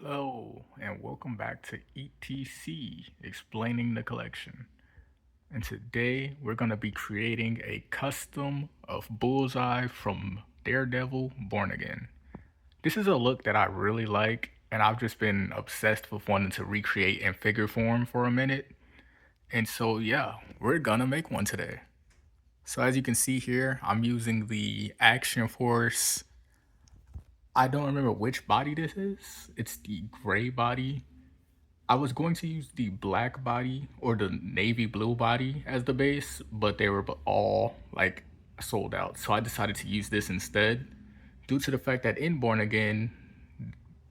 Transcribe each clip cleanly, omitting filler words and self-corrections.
Hello, and welcome back to ETC Explaining the Collection. And today we're going to be creating a custom of Bullseye from Daredevil Born Again. This is a look that I really like, and I've just been obsessed with wanting to recreate in figure form for a minute. And so, yeah, we're gonna make one today. So, as you can see here, I'm using the Action Force. I don't remember which body this is. It's the gray body. I was going to use the black body or the navy blue body as the base, but they were all like sold out. So I decided to use this instead due to the fact that in Born Again,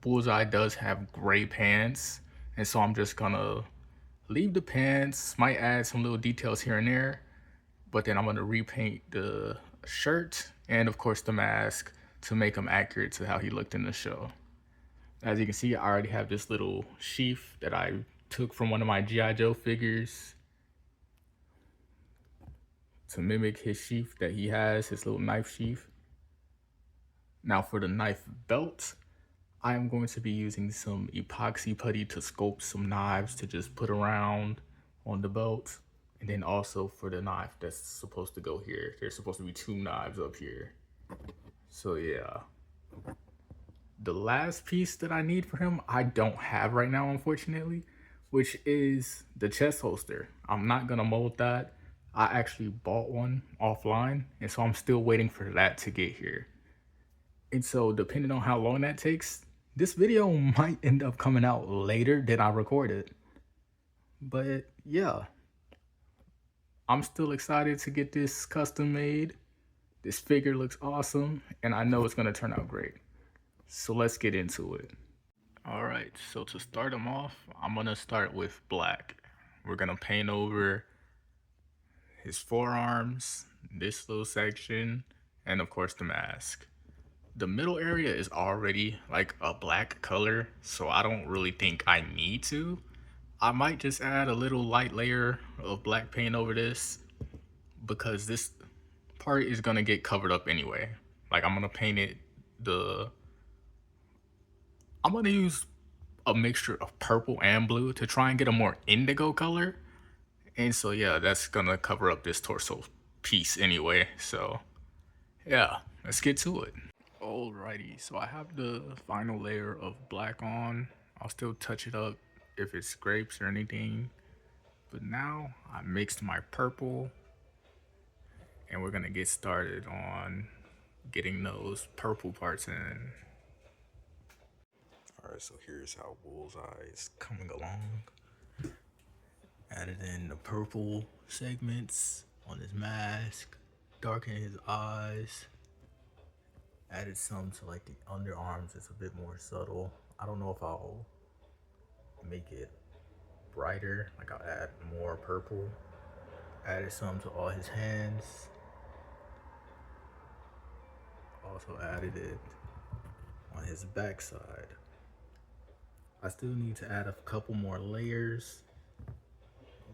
Bullseye does have gray pants. And so I'm just gonna leave the pants, might add some little details here and there, but then I'm gonna repaint the shirt and of course the mask to make him accurate to how he looked in the show. As you can see, I already have this little sheath that I took from one of my G.I. Joe figures to mimic his sheath that he has, his little knife sheath. Now for the knife belt, I am going to be using some epoxy putty to sculpt some knives to just put around on the belt. And then also for the knife that's supposed to go here, there's supposed to be two knives up here. So yeah. The last piece that I need for him, I don't have right now, unfortunately, which is the chest holster. I'm not gonna mold that. I actually bought one offline, and so I'm still waiting for that to get here. And so, depending on how long that takes, this video might end up coming out later than I recorded. But yeah, I'm still excited to get this custom made. This figure looks awesome, and I know it's gonna turn out great. So let's get into it. All right, so to start them off, I'm gonna start with black. We're gonna paint over his forearms, this little section, and of course the mask. The middle area is already like a black color, so I don't really think I need to. I might just add a little light layer of black paint over this because this part is gonna get covered up anyway. Like I'm gonna paint it the I'm gonna use a mixture of purple and blue to try and get a more indigo color. And so yeah, that's gonna cover up this torso piece anyway. So yeah, let's get to it. Alrighty, so I have the final layer of black on. I'll still touch it up if it scrapes or anything. But now I mixed my purple and we're gonna get started on getting those purple parts in. Alright, so here's how Bullseye is coming along. Added in the purple segments on his mask, darkened his eyes. Added some to like the underarms, it's a bit more subtle. I don't know if I'll make it brighter, like I'll add more purple. Added some to all his hands. Also added it on his backside. I still need to add a couple more layers,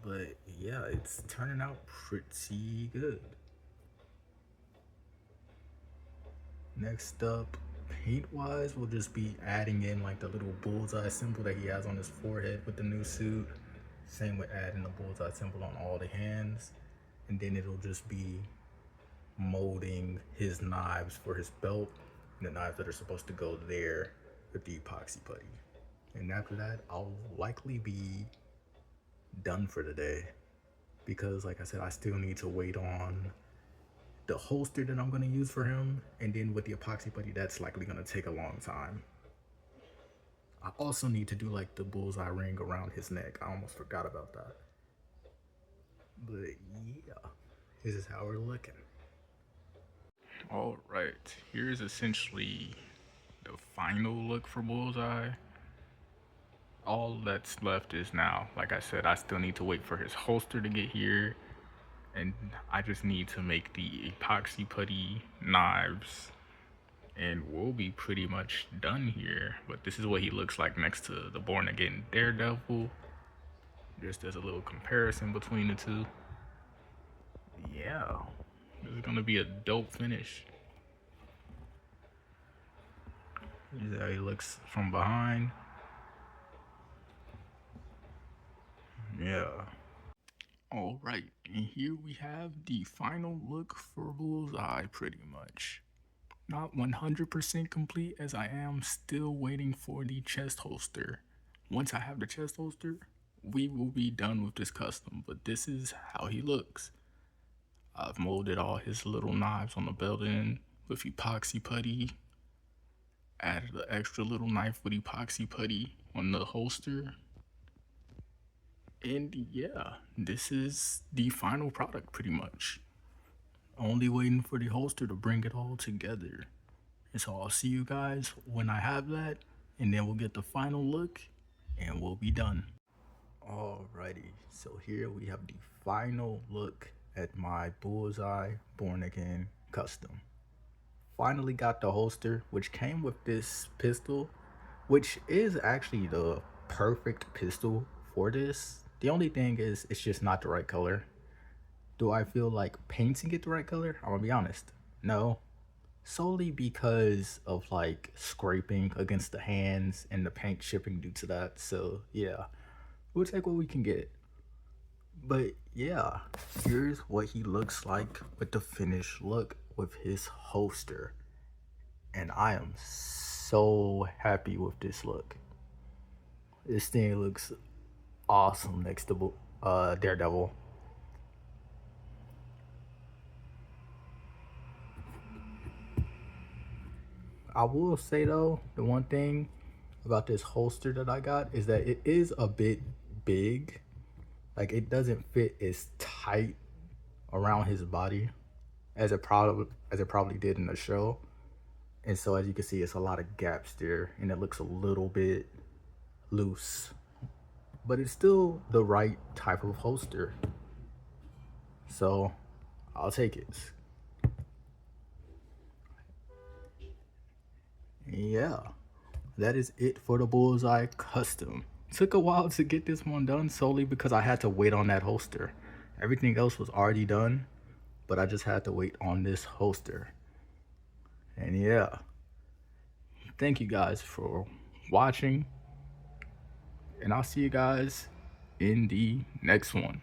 but yeah, it's turning out pretty good. Next up, paint wise, we'll just be adding in like the little bullseye symbol that he has on his forehead with the new suit. Same with adding the bullseye symbol on all the hands. And then it'll just be molding his knives for his belt, and the knives that are supposed to go there with the epoxy putty. And after that, I'll likely be done for the day because like I said, I still need to wait on the holster that I'm gonna use for him, and then with the epoxy putty, that's likely gonna take a long time. I also need to do like the bullseye ring around his neck. I almost forgot about that. But yeah, this is how we're looking. All right, here's essentially the final look for Bullseye. All that's left is now, like I said, I still need to wait for his holster to get here, and I just need to make the epoxy putty knives, and we'll be pretty much done here. But this is what he looks like next to the Born Again Daredevil, just as a little comparison between the two. Yeah, this is gonna be a dope finish. This is how he looks from behind. Yeah. All right, and here we have the final look for Bullseye, pretty much. Not 100% complete, as I am still waiting for the chest holster. Once I have the chest holster, we will be done with this custom, but this is how he looks. I've molded all his little knives on the belt end with epoxy putty, added an extra little knife with epoxy putty on the holster, and yeah, this is the final product pretty much. Only waiting for the holster to bring it all together. And so I'll see you guys when I have that, and then we'll get the final look, and we'll be done. Alrighty, so here we have the final look at my Bullseye Born Again custom. Finally got the holster, which came with this pistol, which is actually the perfect pistol for this. The only thing is, it's just not the right color. Do I feel like painting it the right color? I'm gonna be honest. No, solely because of like scraping against the hands and the paint chipping due to that. So yeah, we'll take what we can get. But yeah, here's what he looks like with the finished look with his holster. And I am so happy with this look. This thing looks awesome next to Daredevil. I will say though, the one thing about this holster that I got is that it is a bit big. Like it doesn't fit as tight around his body as it probably did in the show. And so as you can see, it's a lot of gaps there and it looks a little bit loose. But it's still the right type of holster. So I'll take it. Yeah, that is it for the Bullseye custom. Took a while to get this one done solely because I had to wait on that holster. Everything else was already done, but I just had to wait on this holster. And yeah, thank you guys for watching, and I'll see you guys in the next one.